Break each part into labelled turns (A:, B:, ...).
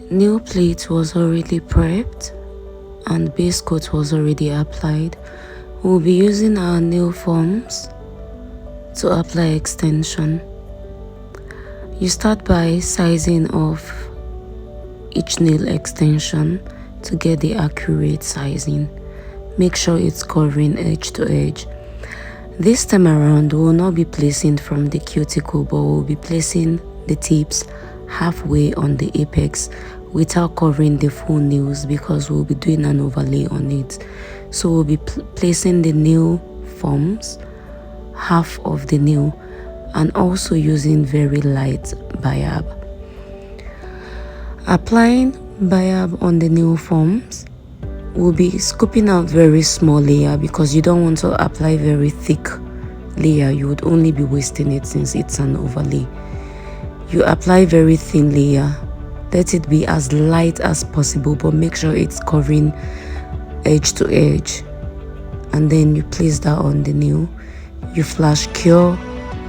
A: Nail plate was already prepped and base coat was already applied. We'll be using our nail forms to apply extension. You start by sizing off each nail extension to get the accurate sizing. Make sure it's covering edge to edge. This time around, we will not be placing from the cuticle, but we'll be placing the tips halfway on the apex without covering the full nails, because we'll be doing an overlay on it. So we'll be placing the nail forms half of the nail and also using very light biab. Applying biab on the nail forms, we'll be scooping out very small layer because you don't want to apply very thick layer. You would only be wasting it since it's an overlay. You apply very thin layer. Let it be as light as possible, but make sure it's covering edge to edge. And then you place that on the nail. You flash cure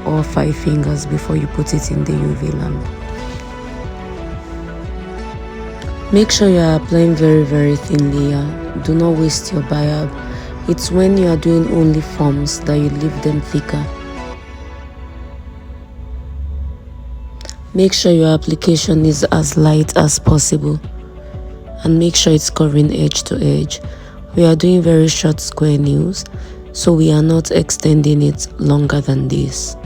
A: all 5 fingers before you put it in the UV lamp. Make sure you are applying very thin layer. Do not waste your biab. It's when you are doing only forms that you leave them thicker. Make sure your application is as light as possible and make sure it's covering edge to edge. We are doing very short square nails, so we are not extending it longer than this.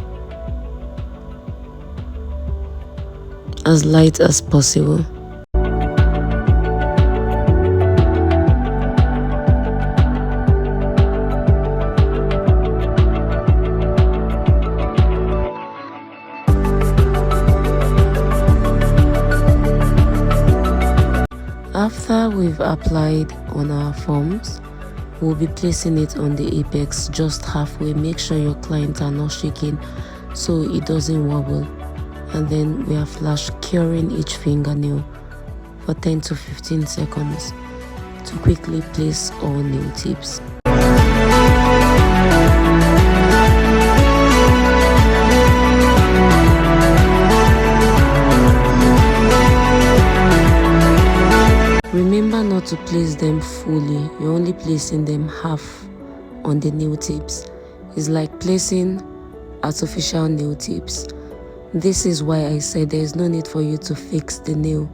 A: As light as possible. After we've applied on our forms, we'll be placing it on the apex just halfway. Make sure your clients are not shaking so it doesn't wobble. And then we are flash curing each fingernail for 10 to 15 seconds to quickly place all nail tips. Remember not to place them fully. You're only placing them half on the nail tips. It's like placing artificial nail tips. This is why I said there is no need for you to fix the nail.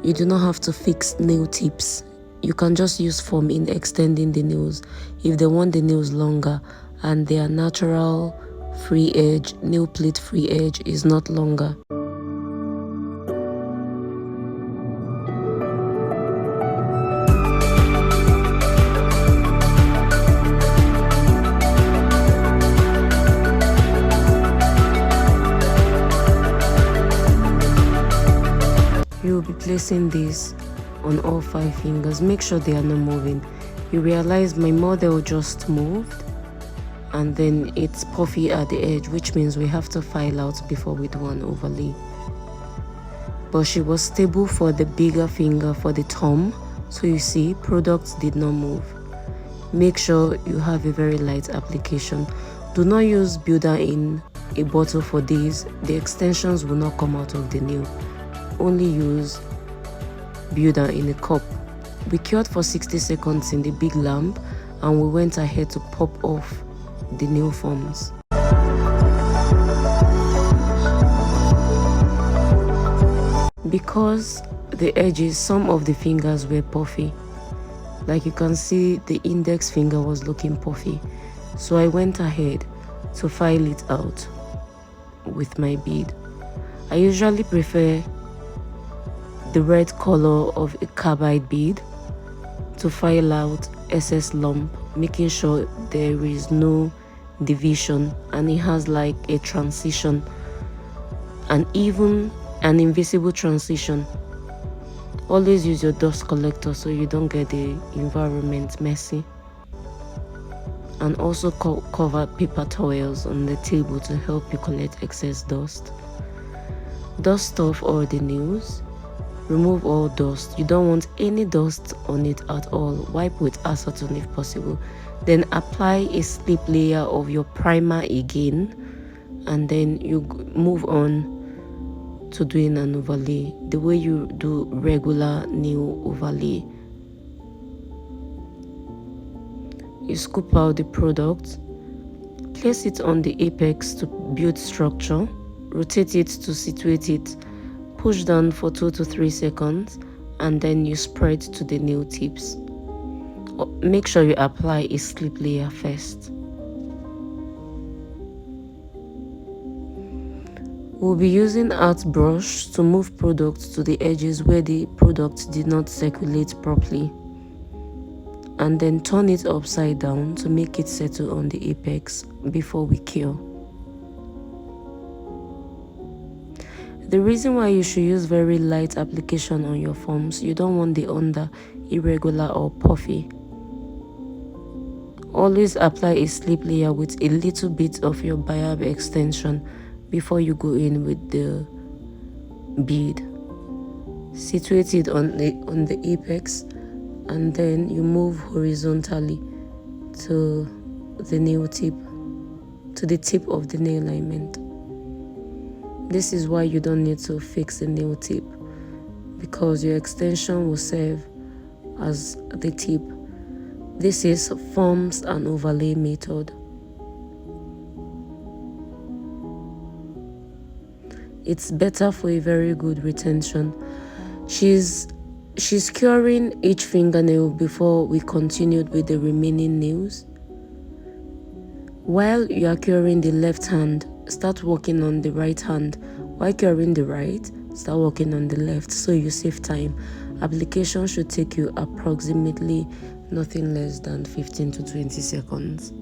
A: You do not have to fix nail tips. You can just use foam in extending the nails. If they want the nails longer and their natural free edge, nail plate free edge is not longer. You will be placing this on all 5 fingers. Make sure they are not moving. You realize my model just moved and then it's puffy at the edge, which means we have to file out before we do an overlay. But she was stable for the bigger finger, for the thumb. So you see, products did not move. Make sure you have a very light application. Do not use builder in a bottle for these. The extensions will not come out of the nail. Only use builder in a cup. We cured for 60 seconds in the big lamp and we went ahead to pop off the nail forms. Because the edges, some of the fingers were puffy. Like you can see, the index finger was looking puffy. So I went ahead to file it out with my bead. I usually prefer the red color of a carbide bead to file out excess lump, making sure there is no division and it has like a transition, and even an invisible transition. Always use your dust collector so you don't get the environment messy. And also cover paper towels on the table to help you collect excess dust. Dust off all the nails. Remove all dust. You don't want any dust on it at all. Wipe with acetone if possible. Then apply a slip layer of your primer again, and then you move on to doing an overlay, the way you do regular nail overlay. You scoop out the product, place it on the apex to build structure, rotate it to situate it, push down for 2 to 3 seconds, and then you spread to the nail tips. Make sure you apply a slip layer first. We'll be using art brush to move products to the edges where the product did not circulate properly, and then turn it upside down to make it settle on the apex before we cure. The reason why you should use very light application on your forms, you don't want the under irregular or puffy. Always apply a slip layer with a little bit of your biab extension before you go in with the bead. Situate it on the apex, and then you move horizontally to the nail tip, to the tip of the nail alignment. This is why you don't need to fix the nail tip, because your extension will serve as the tip. This is forms and overlay method. It's better for a very good retention. She's curing each fingernail before we continued with the remaining nails. While you are curing the left hand, start working on the right hand. While curing the right, start working on the left, so you save time. Application should take you approximately nothing less than 15 to 20 seconds.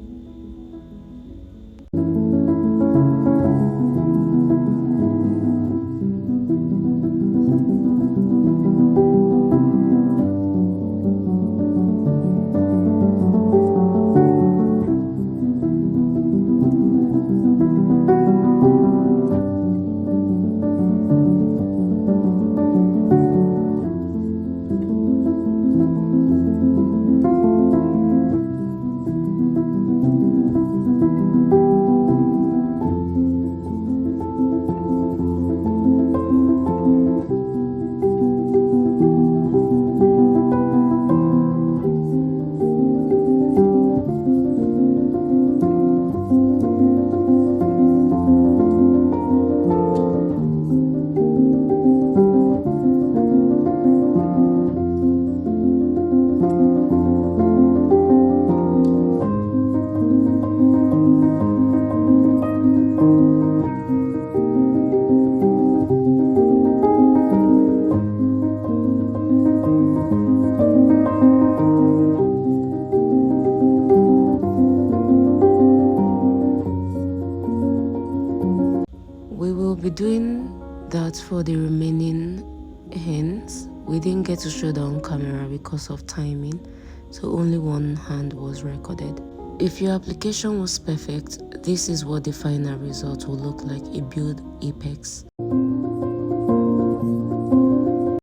A: We will be doing that for the remaining hands. We didn't get to show that on camera because of timing, so only one hand was recorded. If your application was perfect, this is what the final result will look like: a build apex.